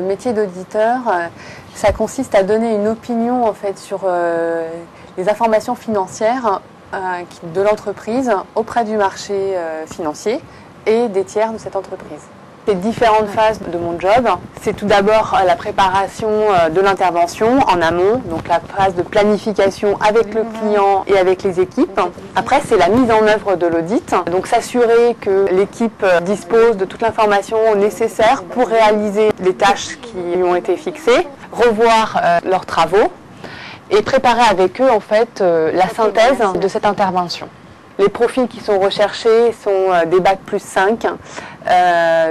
Le métier d'auditeur, ça consiste à donner une opinion en fait, sur les informations financières de l'entreprise auprès du marché financier et des tiers de cette entreprise. Les différentes phases de mon job, c'est tout d'abord la préparation de l'intervention en amont, donc la phase de planification avec le client et avec les équipes. Après, c'est la mise en œuvre de l'audit, donc s'assurer que l'équipe dispose de toute l'information nécessaire pour réaliser les tâches qui lui ont été fixées, revoir leurs travaux et préparer avec eux en fait la synthèse de cette intervention. Les profils qui sont recherchés sont des bacs plus 5,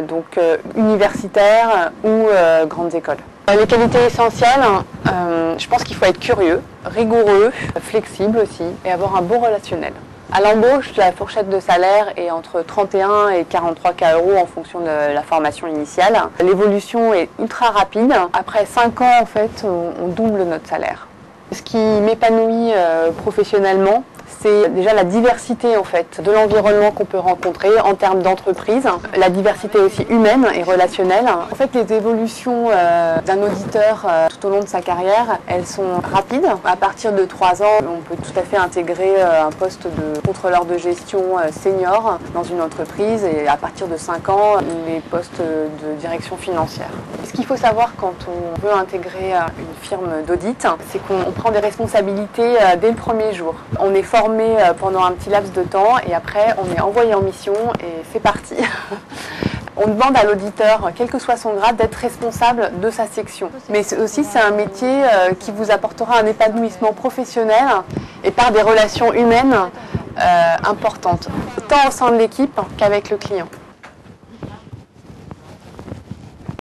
donc universitaires ou grandes écoles. Les qualités essentielles, je pense qu'il faut être curieux, rigoureux, flexible aussi et avoir un bon relationnel. À l'embauche, la fourchette de salaire est entre 31 et 43 € en fonction de la formation initiale. L'évolution est ultra rapide. Après 5 ans, en fait, on double notre salaire. Ce qui m'épanouit professionnellement, c'est déjà la diversité en fait, de l'environnement qu'on peut rencontrer en termes d'entreprise, la diversité aussi humaine et relationnelle. En fait, les évolutions d'un auditeur tout au long de sa carrière, elles sont rapides. À partir de 3 ans, on peut tout à fait intégrer un poste de contrôleur de gestion senior dans une entreprise et à partir de 5 ans, les postes de direction financière. Ce qu'il faut savoir quand on veut intégrer une firme d'audit, c'est qu'on prend des responsabilités dès le premier jour. On est formé pendant un petit laps de temps et après on est envoyé en mission et c'est parti. On demande à l'auditeur, quel que soit son grade, d'être responsable de sa section. Mais aussi c'est un métier qui vous apportera un épanouissement professionnel et par des relations humaines importantes, tant au sein de l'équipe qu'avec le client.